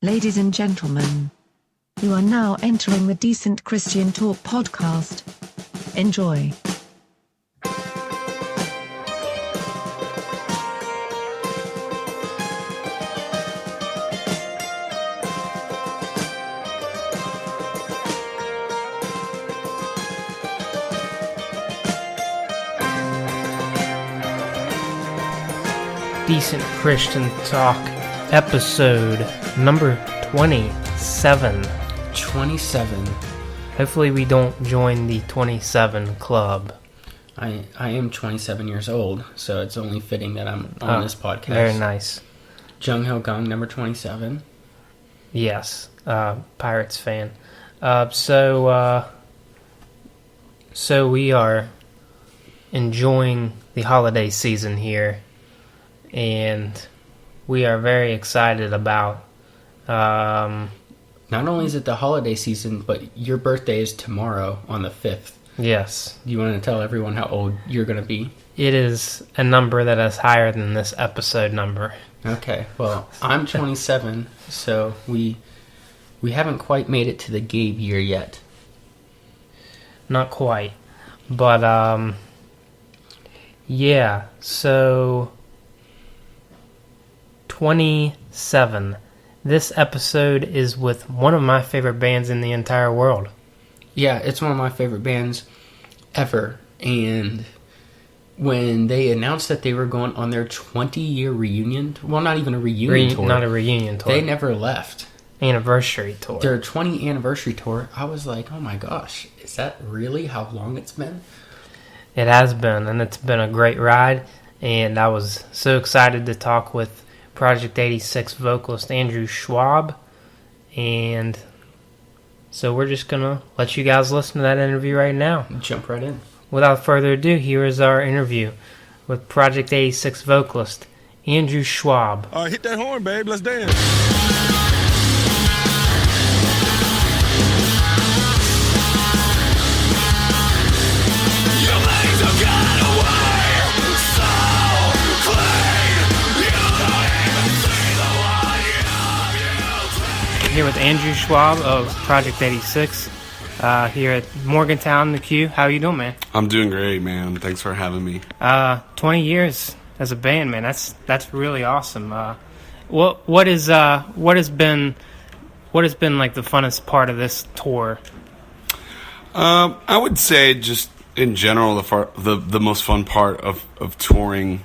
Ladies and gentlemen, you are now entering the Decent Christian Talk podcast. Enjoy. Decent Christian Talk, episode number 27. 27. Hopefully we don't join the 27 club. I am 27 years old, so it's only fitting that I'm on this podcast. Very nice. Jung Ho Gong, number 27. Yes, Pirates fan. So we are enjoying the holiday season here, and we are very excited about... Not only is it the holiday season, but your birthday is tomorrow on the 5th. Yes. Do you want to tell everyone how old you're going to be? It is a number that is higher than this episode number. Okay, well, I'm 27, so we haven't quite made it to the Gabe year yet. Not quite. But, yeah, so 27. This episode is with one of my favorite bands in the entire world. Yeah, it's one of my favorite bands ever. And when they announced that they were going on their 20-year reunion, well, not even a reunion tour. Not a reunion tour. They never left. Anniversary tour. Their 20th anniversary tour, I was like, oh my gosh, is that really how long it's been? It has been, and it's been a great ride. And I was so excited to talk with Project 86 vocalist Andrew Schwab, and so we're just gonna let you guys listen to that interview right now. Jump right in. Without further ado, here is our interview with Project 86 vocalist Andrew Schwab. All right, hit that horn, babe. Let's dance. Here with Andrew Schwab of Project 86, here at Morgantown, the Q. How you doing, man? I'm doing great, man. Thanks for having me. 20 years as a band, man. That's really awesome. What has been like the funnest part of this tour? I would say just in general, the most fun part of touring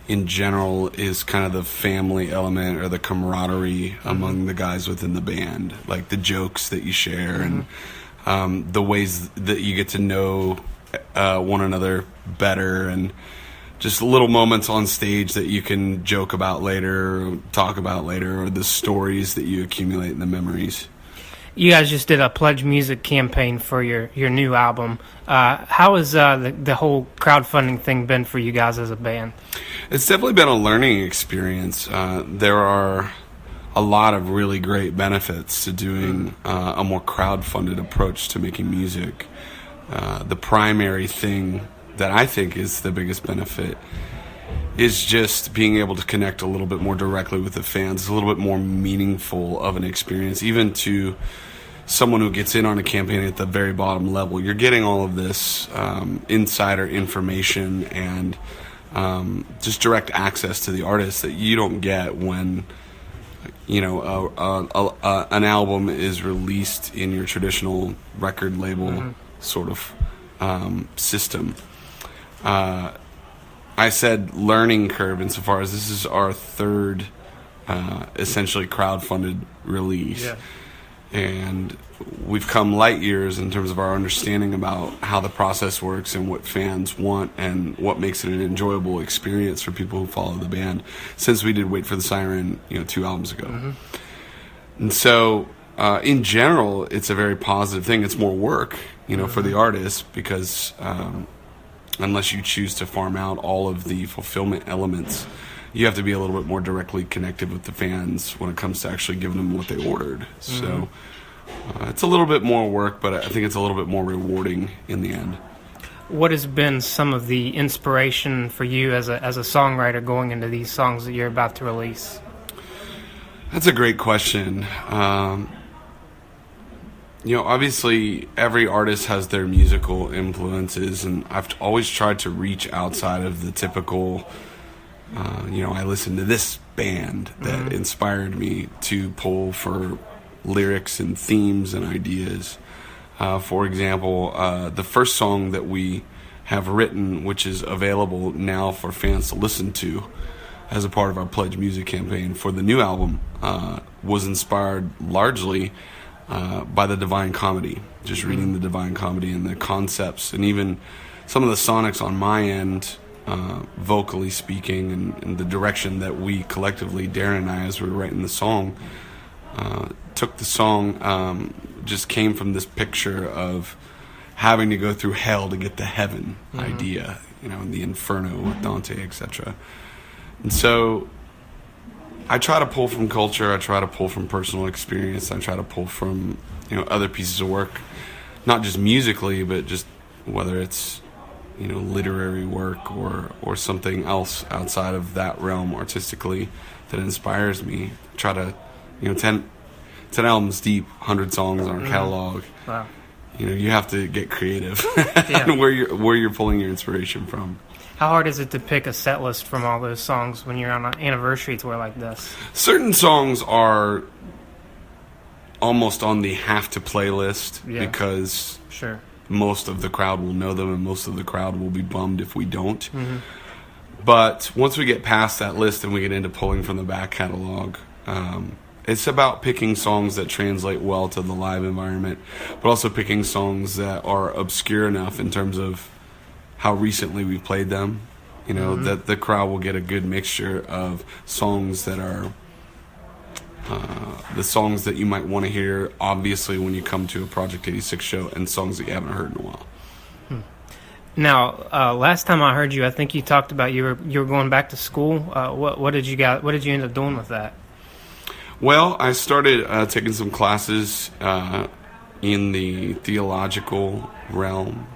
in general is kind of the family element or the camaraderie among the guys within the band, like the jokes that you share and the ways that you get to know one another better, and just little moments on stage that you can joke about later, or talk about later, or the stories that you accumulate in the memories. You guys just did a Pledge Music campaign for your new album. How has the whole crowdfunding thing been for you guys as a band? It's definitely been a learning experience. There are a lot of really great benefits to doing a more crowd-funded approach to making music. The primary thing that I think is the biggest benefit is just being able to connect a little bit more directly with the fans. It's a little bit more meaningful of an experience, even to someone who gets in on a campaign at the very bottom level. You're getting all of this insider information and just direct access to the artist that you don't get when an album is released in your traditional record label sort of system. I said learning curve insofar as this is our third essentially crowdfunded release. Yeah. And we've come light years in terms of our understanding about how the process works and what fans want and what makes it an enjoyable experience for people who follow the band since we did Wait for the Siren 2 albums ago. And so in general, it's a very positive thing. It's more work for the artist because unless you choose to farm out all of the fulfillment elements, you have to be a little bit more directly connected with the fans when it comes to actually giving them what they ordered. So it's a little bit more work, but I think it's a little bit more rewarding in the end. What has been some of the inspiration for you as a songwriter going into these songs that you're about to release? That's a great question. Obviously every artist has their musical influences, and I've always tried to reach outside of the typical, I listened to this band that inspired me, to pull for lyrics and themes and ideas. For example, the first song that we have written, which is available now for fans to listen to as a part of our Pledge Music campaign for the new album, was inspired largely by the Divine Comedy, just reading the Divine Comedy and the concepts, and even some of the sonics on my end, vocally speaking, and the direction that we collectively, Darren and I, as we were writing the song, took the song, just came from this picture of having to go through hell to get to heaven idea, in the Inferno with Dante, etc. And so I try to pull from culture, I try to pull from personal experience, I try to pull from, other pieces of work, not just musically, but just whether it's, literary work or something else outside of that realm artistically that inspires me. Try to, 10 albums deep, 100 songs on our catalog. Wow. You have to get creative and where you're pulling your inspiration from. How hard is it to pick a set list from all those songs when you're on an anniversary tour like this? Certain songs are almost on the have-to playlist because most of the crowd will know them and most of the crowd will be bummed if we don't. But once we get past that list and we get into pulling from the back catalog, it's about picking songs that translate well to the live environment, but also picking songs that are obscure enough in terms of how recently we played them, that the crowd will get a good mixture of songs that are the songs that you might want to hear, obviously, when you come to a Project 86 show, and songs that you haven't heard in a while. Now, last time I heard you, I think you talked about you were going back to school. What did you end up doing with that? Well, I started taking some classes in the theological realm,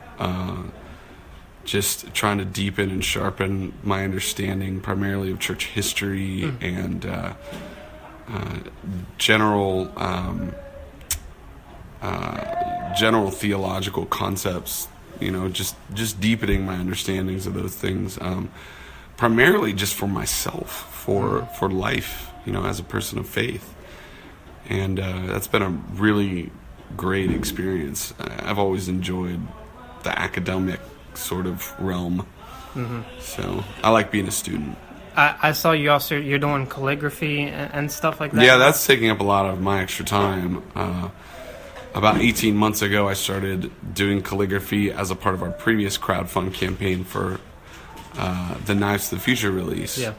just trying to deepen and sharpen my understanding primarily of church history and general theological concepts, just deepening my understandings of those things, primarily just for myself, for life, as a person of faith. And that's been a really great experience. I've always enjoyed the academic sort of realm. So I like being a student. I saw you also, you're doing calligraphy and stuff like that. Yeah, that's taking up a lot of my extra time. About 18 months ago, I started doing calligraphy as a part of our previous crowdfund campaign for the Knives to the Future release. Yeah.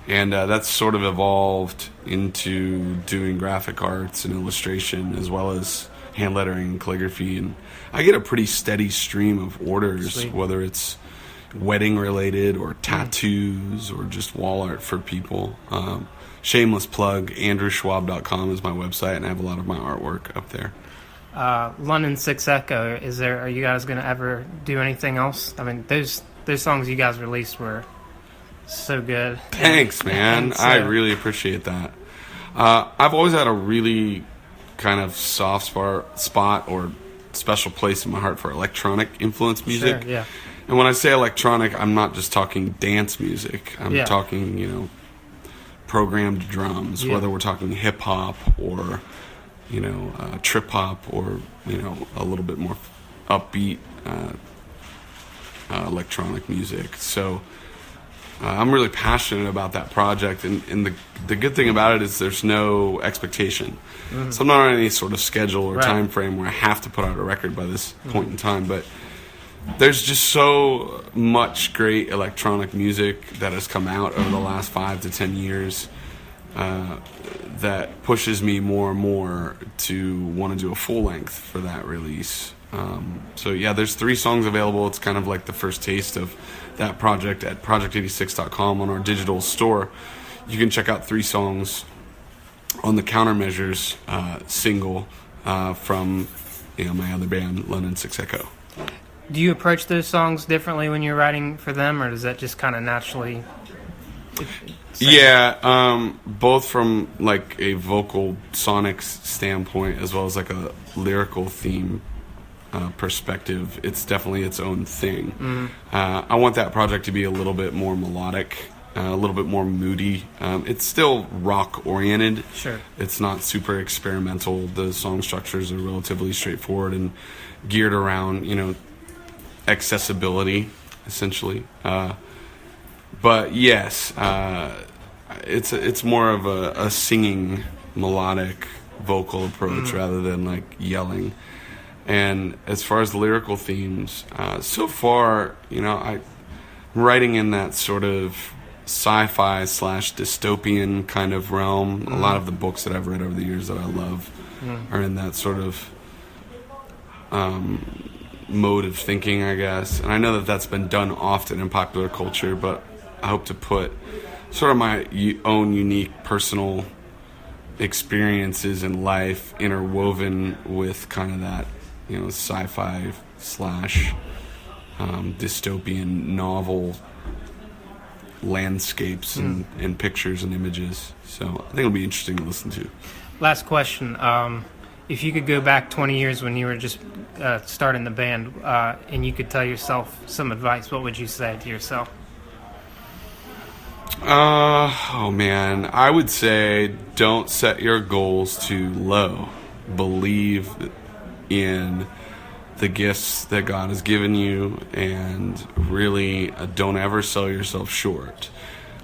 And that's sort of evolved into doing graphic arts and illustration, as well as hand lettering and calligraphy. And I get a pretty steady stream of orders, Sweet. Whether it's wedding related or tattoos or just wall art for people. Shameless plug, andrewschwab.com is my website, and I have a lot of my artwork up there. London 6 Echo, are you guys going to ever do anything else? I mean, those songs you guys released were so good. Thanks, man. I really appreciate that. I've always had a really kind of soft spot or special place in my heart for electronic influence music. Sure, yeah. And when I say electronic, I'm not just talking dance music. I'm talking, programmed drums, whether we're talking hip hop or, trip hop or, a little bit more upbeat electronic music. So I'm really passionate about that project, and the good thing about it is there's no expectation. So I'm not on any sort of schedule or time frame where I have to put out a record by this point in time, but there's just so much great electronic music that has come out over the last 5 to 10 years that pushes me more and more to want to do a full length for that release. There's 3 songs available. It's kind of like the first taste of that project at project86.com on our digital store. You can check out 3 songs on the Countermeasures single from my other band, London 6 Echo. Do you approach those songs differently when you're writing for them, or does that just kind of naturally... Yeah, both from like a vocal sonics standpoint as well as like a lyrical theme perspective. It's definitely its own thing. I want that project to be a little bit more melodic, a little bit more moody. It's still rock oriented. Sure. It's not super experimental. The song structures are relatively straightforward and geared around, accessibility, essentially. But yes, it's more of a singing, melodic, vocal approach rather than like yelling. And as far as the lyrical themes, so far, I'm writing in that sort of sci-fi / dystopian kind of realm. A lot of the books that I've read over the years that I love are in that sort of mode of thinking, I guess. And I know that that's been done often in popular culture, but I hope to put sort of my own unique personal experiences in life interwoven with kind of that, sci-fi / dystopian novel landscapes and pictures and images. So I think it'll be interesting to listen to. Last question. If you could go back 20 years when you were just starting the band and you could tell yourself some advice, what would you say to yourself? Oh man, I would say don't set your goals too low. Believe in the gifts that God has given you, and really don't ever sell yourself short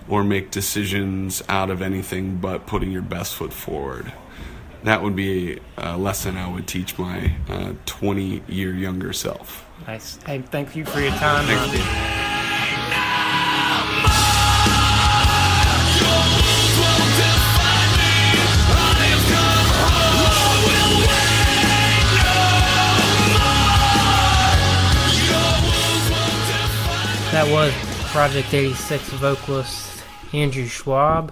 or make decisions out of anything but putting your best foot forward. That would be a lesson I would teach my 20-year younger self. Nice. Hey, thank you for your time. Thanks, Dave. That was Project 86 vocalist Andrew Schwab,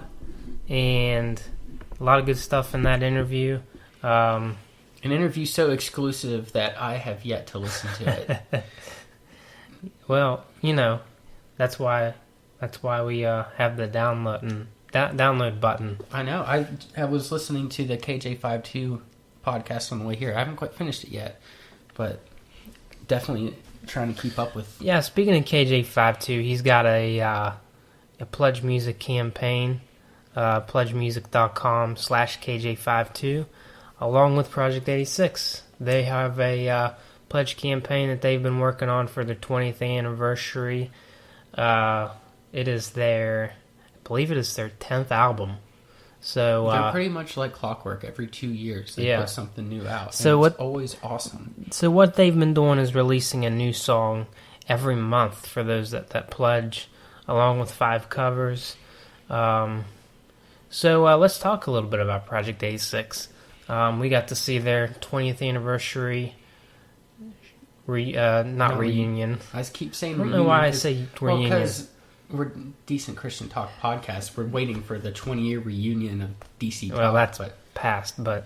and a lot of good stuff in that interview. An interview so exclusive that I have yet to listen to it. Well, that's why we have the download button. I know. I was listening to the KJ52 podcast on the way here. I haven't quite finished it yet, but definitely trying to keep up with. Yeah, speaking of KJ52, he's got a Pledge Music campaign, pledgemusic.com/KJ52, along with Project 86. They have a pledge campaign that they've been working on for their 20th anniversary. I believe it is their 10th album. So they're pretty much like clockwork. Every 2 years they put something new out. So it's always awesome. So what they've been doing is releasing a new song every month for those that pledge, along with 5 covers. So let's talk a little bit about Project 86. We got to see their 20th anniversary reunion. I keep saying I don't reunion. know why I say reunion. Because we're Decent Christian Talk podcast. We're waiting for the 20-year reunion of DC Talk. Well, that's past, but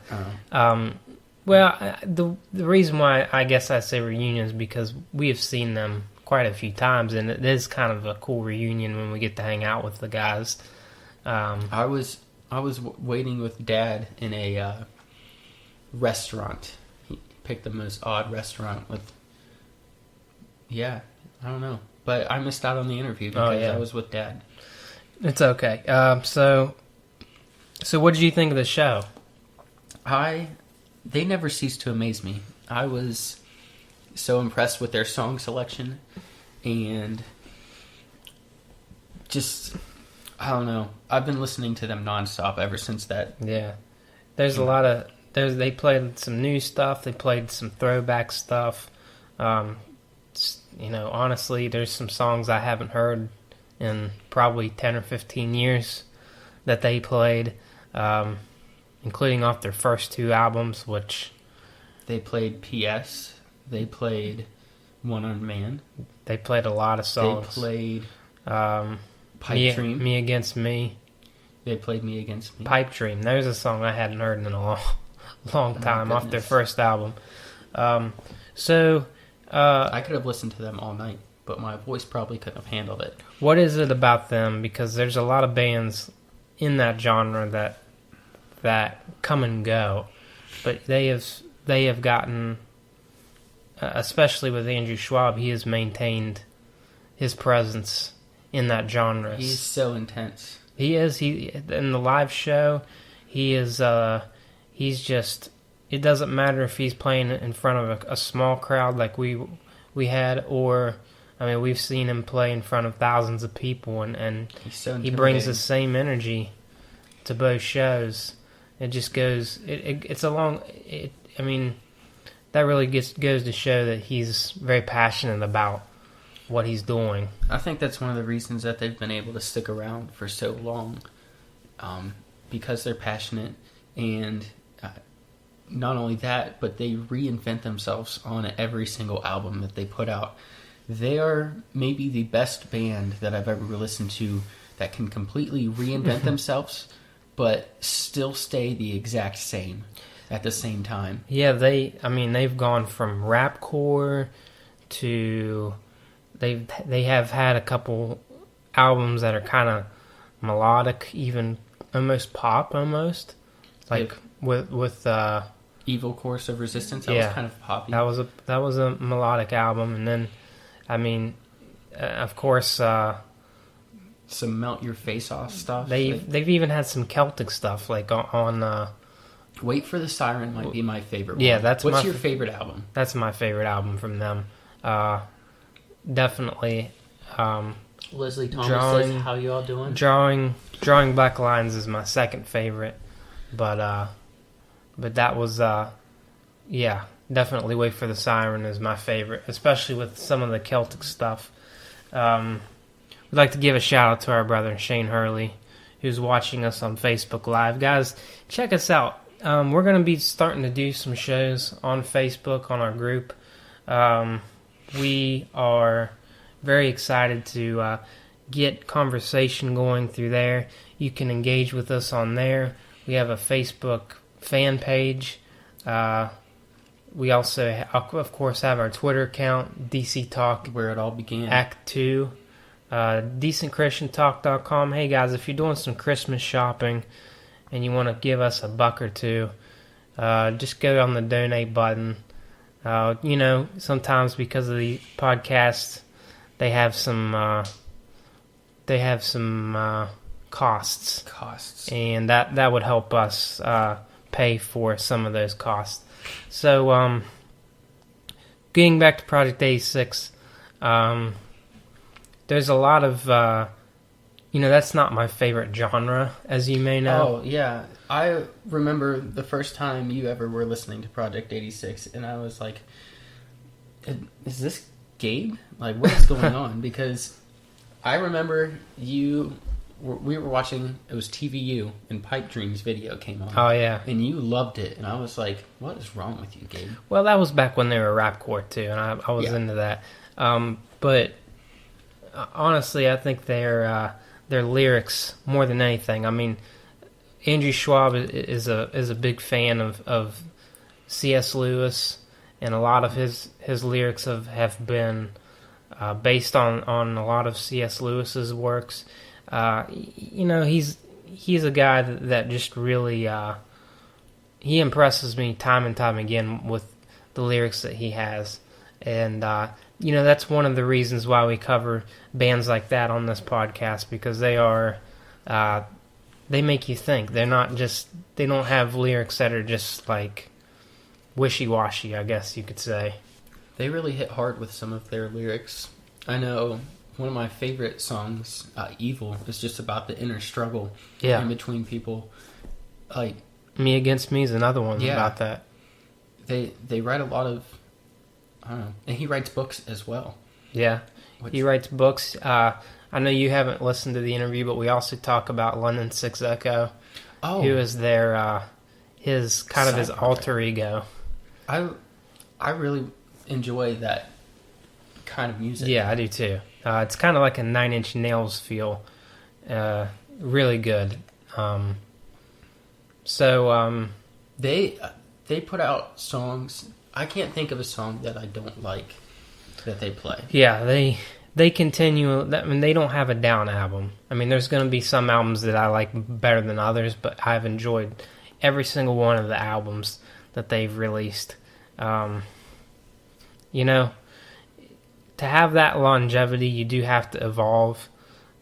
the reason why I guess I say reunion is because we have seen them quite a few times, and it is kind of a cool reunion when we get to hang out with the guys. I was waiting with Dad in a restaurant. He picked the most odd restaurant with. Yeah, I don't know. But I missed out on the interview because I was with Dad. It's okay. So what did you think of the show? They never cease to amaze me. I was so impressed with their song selection and just, I don't know. I've been listening to them nonstop ever since that. Yeah. There's a lot of, they played some new stuff. They played some throwback stuff. Honestly, there's some songs I haven't heard in probably 10 or 15 years that they played, including off their first 2 albums, which... They played P.S. They played One Armed Man. They played a lot of songs. They played Pipe Dream. Me Against Me. They played Me Against Me. Pipe Dream. There's a song I hadn't heard in a long time off their first album. I could have listened to them all night, but my voice probably couldn't have handled it. What is it about them? Because there's a lot of bands in that genre that come and go, but they have gotten, especially with Andrew Schwab, he has maintained his presence in that genre. He's so intense. He is. He in the live show, he is. He's just. It doesn't matter if he's playing in front of a small crowd like we had, or I mean, we've seen him play in front of thousands of people, and He's so he brings the same energy to both shows. It just goes. It's a long. I mean, that really goes to show that he's very passionate about what he's doing. I think that's one of the reasons that they've been able to stick around for so long, because they're passionate, and not only that, but they reinvent themselves on every single album that they put out. They are maybe the best band that I've ever listened to that can completely reinvent themselves, but still stay the exact same at the same time. Yeah, they've gone from rapcore to they have had a couple albums that are kind of melodic, even almost pop, almost like with Evil Course of Resistance. That was kind of poppy. That was a melodic album, and then I mean, of course, some Melt Your Face Off stuff. They've even had some Celtic stuff like on. Wait for the Siren might be my favorite one. Yeah, what's your favorite album? That's my favorite album from them. Definitely. Leslie Thomas says, "How you all doing?" Drawing Black Lines is my second favorite, but that was definitely Wait for the Siren is my favorite, especially with some of the Celtic stuff. We'd like to give a shout out to our brother Shane Hurley, who's watching us on Facebook Live. Guys, check us out. We're going to be starting to do some shows on Facebook on our group. We are very excited to get conversation going through there. You can engage with us on there. We have a Facebook fan page. We also, of course, have our Twitter account, DC Talk, where it all began. Act 2. DecentChristianTalk.com. Hey guys, if you're doing some Christmas shopping and you want to give us $1 or $2, just go on the donate button. Sometimes because of the podcast, they have some costs, and that would help us pay for some of those costs. So, getting back to Project 86, there's a lot of, that's not my favorite genre, as you may know. Oh, yeah. I remember the first time you ever were listening to Project 86, and I was like, is this Gabe? Like, what is going on? Because I remember we were watching, it was TVU, and Pipe Dreams video came on. Oh, yeah. And you loved it, and I was like, what is wrong with you, Gabe? Well, that was back when they were rapcore, too, and I was into that. But honestly, I think their lyrics, more than anything, I mean, Andrew Schwab is a big fan of C.S. Lewis, and a lot of his lyrics have been based on a lot of C.S. Lewis's works. He's a guy that just really he impresses me time and time again with the lyrics that he has, and that's one of the reasons why we cover bands like that on this podcast, because they are they make you think. They don't have lyrics that are just like wishy-washy, I guess you could say. They really hit hard with some of their lyrics. I know one of my favorite songs, Evil, is just about the inner struggle in between people. Like Me Against Me is another one about that. They write a lot of, I don't know, and he writes books as well. Yeah, he writes books. I know you haven't listened to the interview, but we also talk about London Six Echo, who is his alter ego. I really enjoy that kind of music. Yeah, I do too. It's kind of like a Nine Inch Nails feel. Really good. They put out songs. I can't think of a song that I don't like that they play. Yeah, they continue. I mean, they don't have a down album. I mean, there's going to be some albums that I like better than others, but I've enjoyed every single one of the albums that they've released. You know, to have that longevity, you do have to evolve,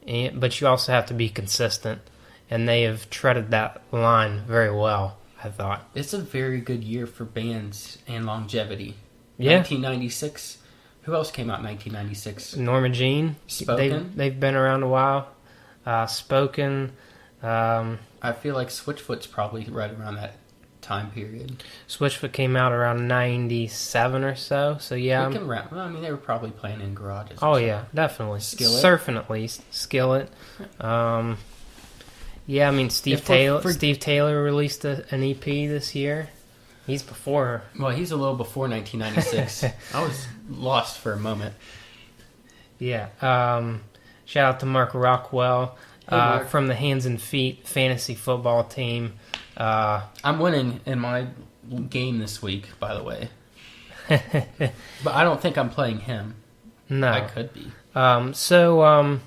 but you also have to be consistent, and they have treaded that line very well, I thought. It's a very good year for bands and longevity. Yeah. 1996. Who else came out in 1996? Norma Jean. Spoken. They've been around a while. Spoken. I feel like Switchfoot's probably right around that time period. Switchfoot came out around 97 or so. So yeah. Well, I mean, they were probably playing in garages. Oh yeah, definitely. Skillet. Surfing at least. Skillet. Yeah, I mean Steve Taylor released an EP this year. He's before. Well, he's a little before 1996. I was lost for a moment. Yeah. Shout out to Mark Rockwell from the Hands and Feet fantasy football team. I'm winning in my game this week, by the way. But I don't think I'm playing him. No, I could be. So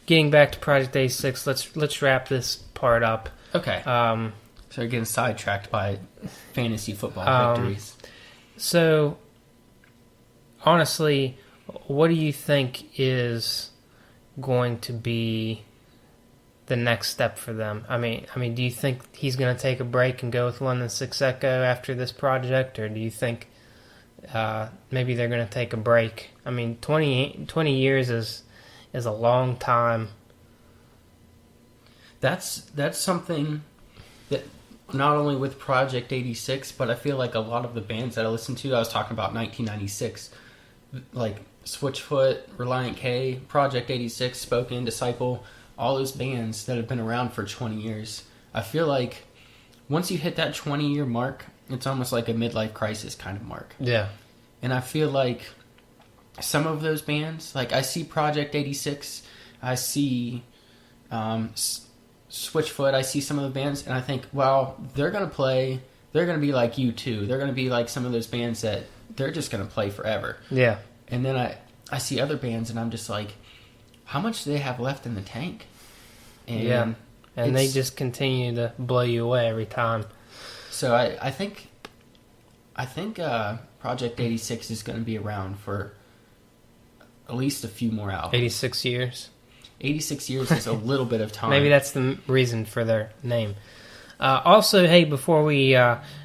getting back to Project A6, let's wrap this part up. Okay. So we're getting sidetracked by fantasy football victories. So, honestly, what do you think is going to be the next step for them? I mean, do you think he's going to take a break and go with London Six Echo after this project, or do you think maybe they're going to take a break? I mean, 20 years is a long time. That's something that not only with Project 86, but I feel like a lot of the bands that I listen to, I was talking about 1996, like Switchfoot, Reliant K, Project 86, Spoken, Disciple, all those bands that have been around for 20 years. I feel like once you hit that 20-year mark, it's almost like a midlife crisis kind of mark. Yeah. And I feel like some of those bands, like I see Project 86, I see Switchfoot, I see some of the bands, and I think, well, they're going to be like U2. They're going to be like some of those bands that they're just going to play forever. Yeah. And then I see other bands, and I'm just like, how much do they have left in the tank? And yeah. And they just continue to blow you away every time. So I think Project 86 is going to be around for at least a few more albums. 86 years. 86 years is a little bit of time. Maybe that's the reason for their name. Also, hey, before we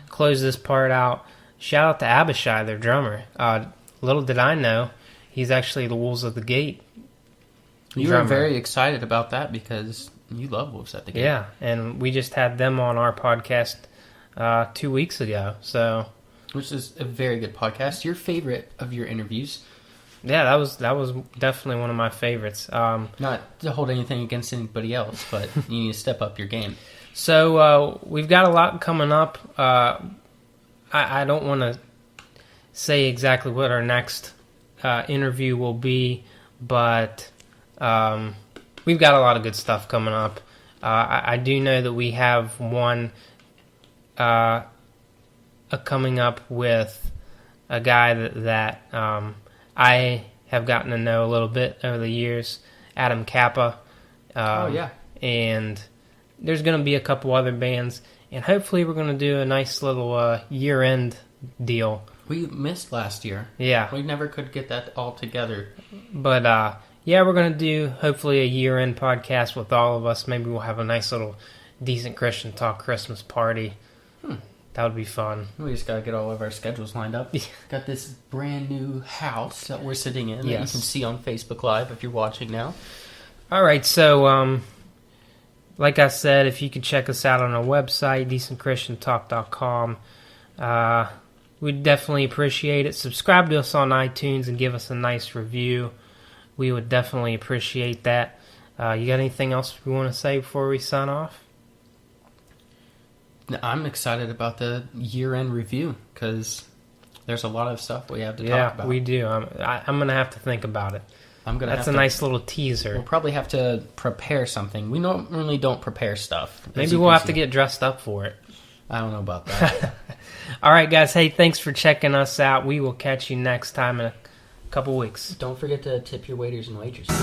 close this part out, shout out to Abishai, their drummer. Little did I know, he's actually the Wolves at the Gate. You were very excited about that because you love Wolves at the Gate. Yeah, and we just had them on our podcast 2 weeks ago. Which is a very good podcast. Your favorite of your interviews. Yeah, that was definitely one of my favorites. Not to hold anything against anybody else, but you need to step up your game. So we've got a lot coming up. I don't want to say exactly what our next interview will be, but we've got a lot of good stuff coming up. I do know that we have one coming up with a guy that I have gotten to know a little bit over the years, Adam Kappa. Oh, yeah. And there's going to be a couple other bands, and hopefully we're going to do a nice little year-end deal. We missed last year. Yeah. We never could get that all together. But, yeah, we're going to do hopefully a year-end podcast with all of us. Maybe we'll have a nice little Decent Christian Talk Christmas party. That would be fun. We just got to get all of our schedules lined up. Got this brand new house that we're sitting in that you can see on Facebook Live if you're watching now. All right, so like I said, if you could check us out on our website, decentchristiantalk.com, we'd definitely appreciate it. Subscribe to us on iTunes and give us a nice review. We would definitely appreciate that. You got anything else we want to say before we sign off? I'm excited about the year-end review because there's a lot of stuff we have to talk about. Yeah, we do. I'm going to have to think about it. That's a nice little teaser. We'll probably have to prepare something. We normally don't prepare stuff. Maybe we'll have to get dressed up for it. I don't know about that. All right, guys. Hey, thanks for checking us out. We will catch you next time in a couple weeks. Don't forget to tip your waiters and waitresses.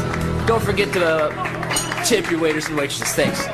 Don't forget to tip your waiters and waitresses. Thanks.